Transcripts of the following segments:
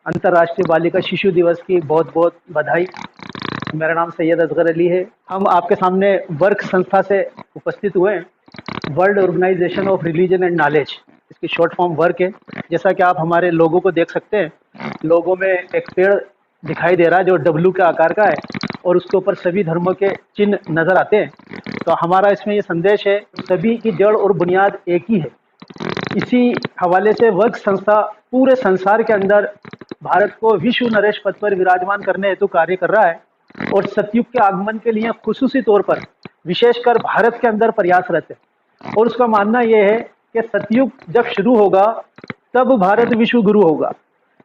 अंतर्राष्ट्रीय बालिका शिशु दिवस की बहुत बहुत बधाई। मेरा नाम सैयद असगर अली है। हम आपके सामने वर्क संस्था से उपस्थित हुए हैं। World organization of religion and knowledge, इसकी शॉर्ट फॉर्म वर्क है। जैसा कि आप हमारे लोगों को देख सकते हैं, लोगों में एक पेड़ दिखाई दे रहा है जो डब्लू के आकार का है और उसके ऊपर सभी धर्मों के चिन्ह नजर आते हैं। तो हमारा इसमें ये संदेश है, सभी की जड़ और बुनियाद एक ही है। इसी हवाले से वर्क संस्था पूरे संसार के अंदर भारत को विश्व नरेश पद पर विराजमान करने हेतु कार्य कर रहा है और सतयुग के आगमन के लिए खुसूसी तौर पर विशेषकर भारत के अंदर प्रयासरत है। और उसका मानना यह है कि सतयुग जब शुरू होगा तब भारत विश्व गुरु होगा,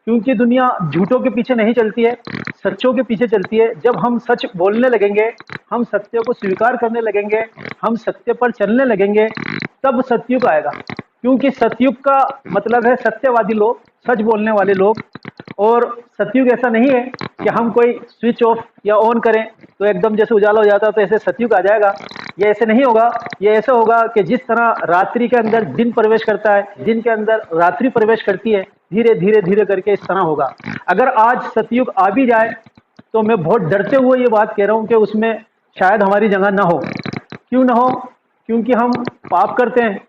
क्योंकि दुनिया झूठों के पीछे नहीं चलती है, सच्चों के पीछे चलती है। जब हम सच बोलने लगेंगे, हम सत्य को स्वीकार करने लगेंगे, हम सत्य पर चलने लगेंगे, तब सतयुग आएगा। क्योंकि सतयुग का मतलब है सत्यवादी लोग, सच बोलने वाले लोग। और सतयुग ऐसा नहीं है कि हम कोई स्विच ऑफ या ऑन करें तो एकदम जैसे उजाला हो जाता है तो ऐसे सतयुग आ जाएगा। ये ऐसे नहीं होगा। ये ऐसा होगा कि जिस तरह रात्रि के अंदर दिन प्रवेश करता है, दिन के अंदर रात्रि प्रवेश करती है, धीरे धीरे धीरे करके इस तरह होगा। अगर आज सतयुग आ भी जाए तो मैं बहुत डरते हुए ये बात कह रहा हूँ कि उसमें शायद हमारी जगह ना हो। क्यों ना हो? क्योंकि हम पाप करते हैं,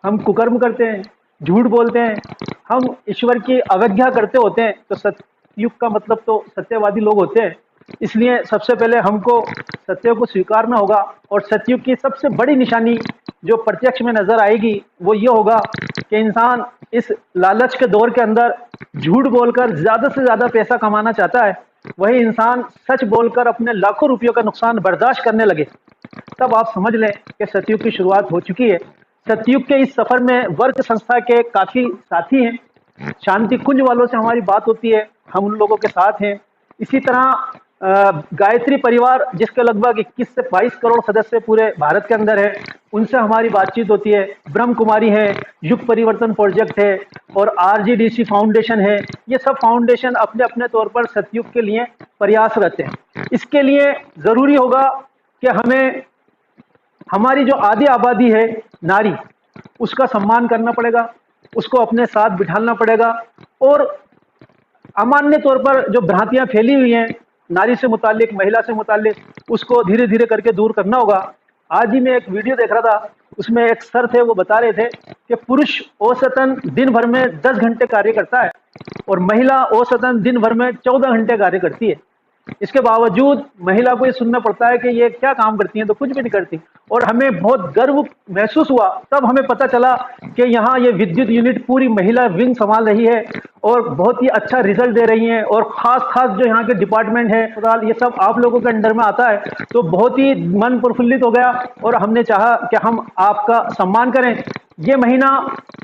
हम कुकर्म करते हैं, झूठ बोलते हैं, हम ईश्वर की अवज्ञा करते होते हैं। तो सतयुग का मतलब तो सत्यवादी लोग होते हैं। इसलिए सबसे पहले हमको सत्य को स्वीकारना होगा। और सतयुग की सबसे बड़ी निशानी जो प्रत्यक्ष में नजर आएगी वो ये होगा कि इंसान इस लालच के दौर के अंदर झूठ बोलकर ज्यादा से ज्यादा पैसा कमाना चाहता है, वही इंसान सच बोलकर अपने लाखों रुपयों का नुकसान बर्दाश्त करने लगे। तब आप समझ लें कि सतयुग की शुरुआत हो चुकी है। सतयुग के इस सफर में वर्क संस्था के काफी साथी हैं। शांति कुंज वालों से हमारी बात होती है, हम उन लोगों के साथ हैं। इसी तरह गायत्री परिवार, जिसके लगभग 21 से 22 करोड़ सदस्य पूरे भारत के अंदर है, उनसे हमारी बातचीत होती है। ब्रह्म कुमारी है, युग परिवर्तन प्रोजेक्ट है और आरजीडीसी फाउंडेशन है। ये सब फाउंडेशन अपने अपने तौर पर सतयुग के लिए प्रयासरत हैं। इसके लिए जरूरी होगा कि हमें हमारी जो आधी आबादी है नारी, उसका सम्मान करना पड़ेगा, उसको अपने साथ बिठाना पड़ेगा। और अमान्य तौर पर जो भ्रांतियां फैली हुई हैं नारी से मुतालिक, महिला से मुतालिक, उसको धीरे धीरे करके दूर करना होगा। आज ही मैं एक वीडियो देख रहा था, उसमें एक सर थे, वो बता रहे थे कि पुरुष औसतन दिन भर में 10 घंटे कार्य करता है और महिला औसतन दिन भर में 14 घंटे कार्य करती है। इसके बावजूद महिला को ये सुनना पड़ता है कि ये क्या काम करती हैं, तो कुछ भी नहीं करती। और हमें बहुत गर्व महसूस हुआ, तब हमें पता चला कि यहाँ ये विद्युत यूनिट पूरी महिला विंग संभाल रही है और बहुत ही अच्छा रिजल्ट दे रही हैं। और खास खास जो यहाँ के डिपार्टमेंट है, ये सब आप लोगों के अंडर में आता है। तो बहुत ही मन प्रफुल्लित हो गया और हमने चाहा कि हम आपका सम्मान करें। ये महीना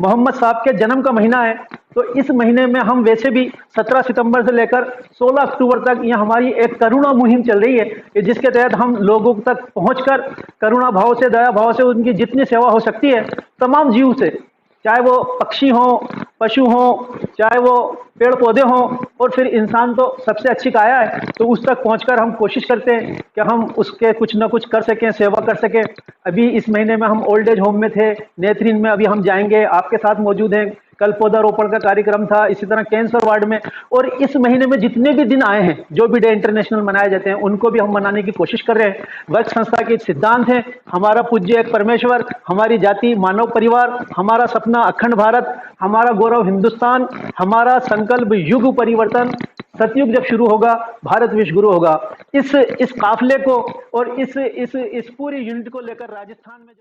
मोहम्मद साहब के जन्म का महीना है, तो इस महीने में हम वैसे भी 17 सितंबर से लेकर 16 अक्टूबर तक ये हमारी एक करुणा मुहिम चल रही है कि जिसके तहत हम लोगों तक पहुंचकर करुणा भाव से, दया भाव से उनकी जितनी सेवा हो सकती है तमाम जीव से, चाहे वो पक्षी हों, पशु हों, चाहे वो पेड़ पौधे हों, और फिर इंसान तो सबसे अच्छी काया है, तो उस तक पहुंचकर हम कोशिश करते हैं कि हम उसके कुछ ना कुछ कर सकें, सेवा कर सकें। अभी इस महीने में हम ओल्ड एज होम में थे, नेत्रहीन में अभी हम जाएंगे, आपके साथ मौजूद हैं। कल पौधारोपण का कार्यक्रम था, इसी तरह कैंसर वार्ड में। और इस महीने में जितने भी दिन आए हैं, जो भी डे इंटरनेशनल मनाए जाते हैं, उनको भी हम मनाने की कोशिश कर रहे हैं। वर्क संस्था के सिद्धांत हैं, हमारा पूज्य एक परमेश्वर, हमारी जाति मानव परिवार, हमारा सपना अखंड भारत, हमारा गौरव हिंदुस्तान, हमारा संकल्प युग परिवर्तन। सतयुग जब शुरू होगा, भारत विश्व गुरु होगा। इस काफिले को और इस पूरी यूनिट को लेकर राजस्थान में